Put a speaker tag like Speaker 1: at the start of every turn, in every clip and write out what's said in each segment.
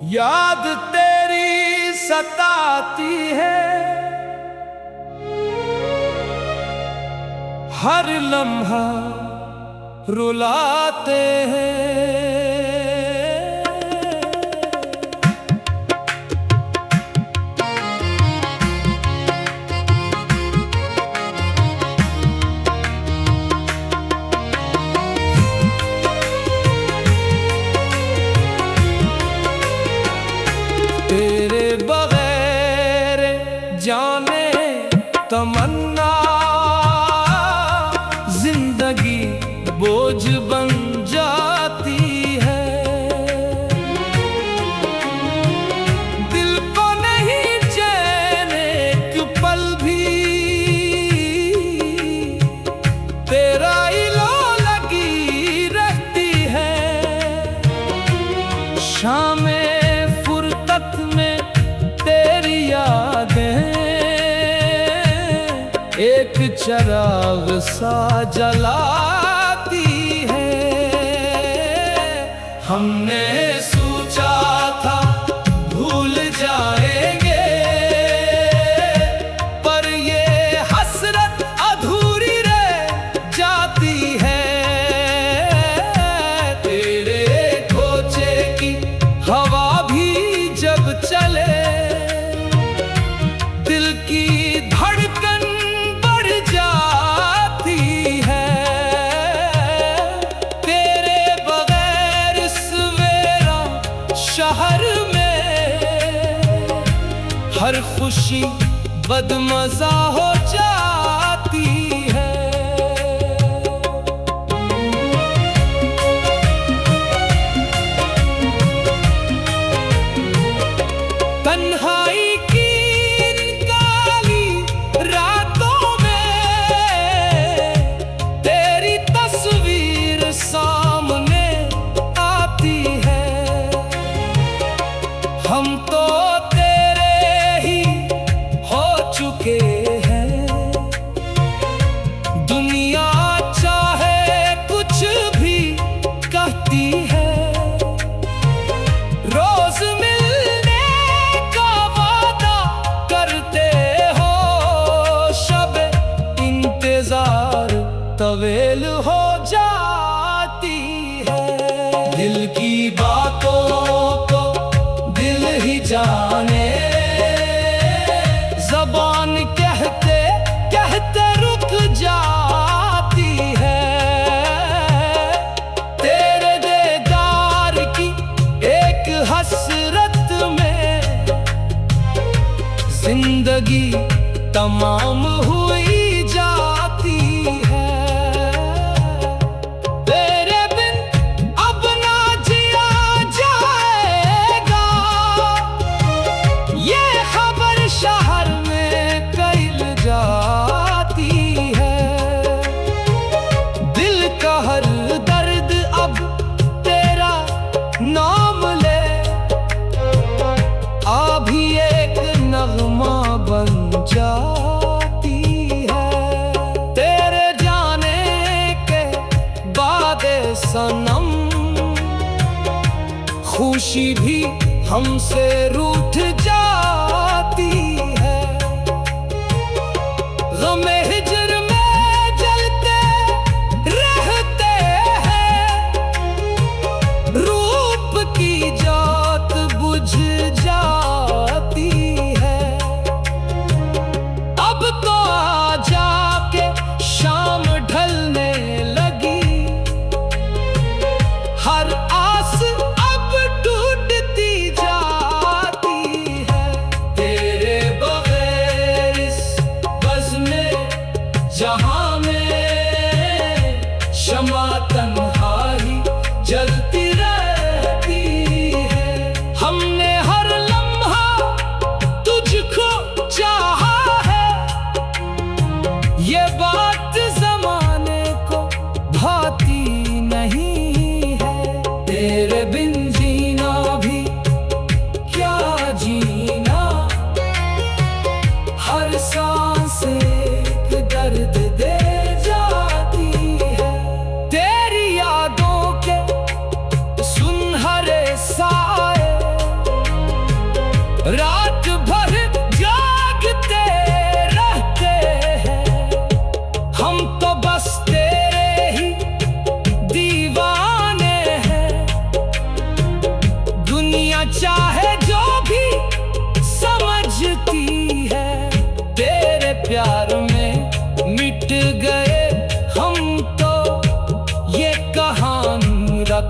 Speaker 1: याद तेरी सताती है, हर लम्हा रुलाते हैं। तेरे बगैर जाने तमन्ना जिंदगी बोझ बन जाती है। दिल को नहीं चैन एक पल भी, तेरा इलो लगी रहती है। शाम एक चिराग सा जलाती है। हमने सोचा था भूल जाएंगे, पर ये हसरत अधूरी रह जाती है। तेरे कोचे की हवा भी जब चले, दिल की धड़कन जाती है। तेरे बगैर सवेरा शहर में हर खुशी बदमजा हो जाती है। तन्हाई हम तो तेरे ही हो चुके हैं। दुनिया चाहे कुछ भी कहती है, रोज मिलने का वादा करते हो। शब इंतजार तवेल हो जाती है। दिल की बातों को दिल ही जाने, ज़बान कहते कहते रुक जाती है। तेरे दीदार की एक हसरत में जिंदगी तमाम हुई जाती है। शहर में कैल जाती है। दिल का हर दर्द अब तेरा नाम ले, अभी एक नगमा बन जाती है। तेरे जाने के बाद सनम खुशी भी हमसे रूठ जाती है। गमे हिज्र में जलते रहते हैं, रूप की जात बुझ जाती है। अब तो आ जाके शाम ढलने लगी, हर आस अब टूटती जाती है। तेरे बगैर इस बज़्म जहां में शमा तन्हाई जलती रहती है। हमने हर लम्हा तुझको चाहा है, ये बात ज़माने को भाती नहीं।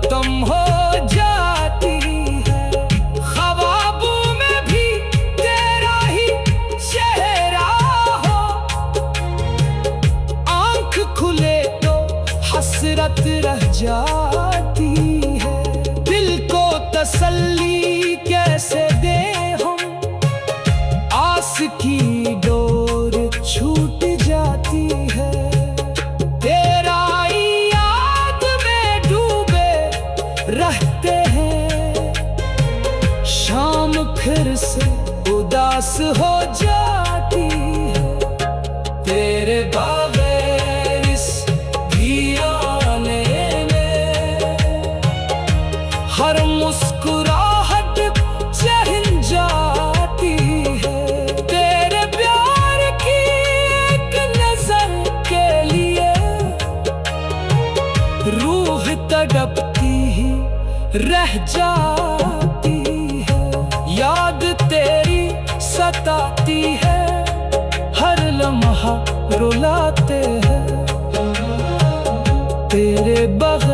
Speaker 1: कम हो जाती है। ख्वाबों में भी तेरा ही चेहरा हो, आंख खुले तो हसरत रह जाती है। दिल को तसल्ली कैसे दे हम, आस की डोर छूट जाती है। तेरा याद में डूबे रहते हैं, शाम फिर से उदास हो जाती है। तेरे बगैर इस वीराने में हर मुस्कुराहट चहल जाती है। तेरे प्यार की एक नजर के लिए रूह तड़पती ही रह जाती है। याद तेरी सताती है, हर लम्हा रुलाते हैं। तेरे बगैर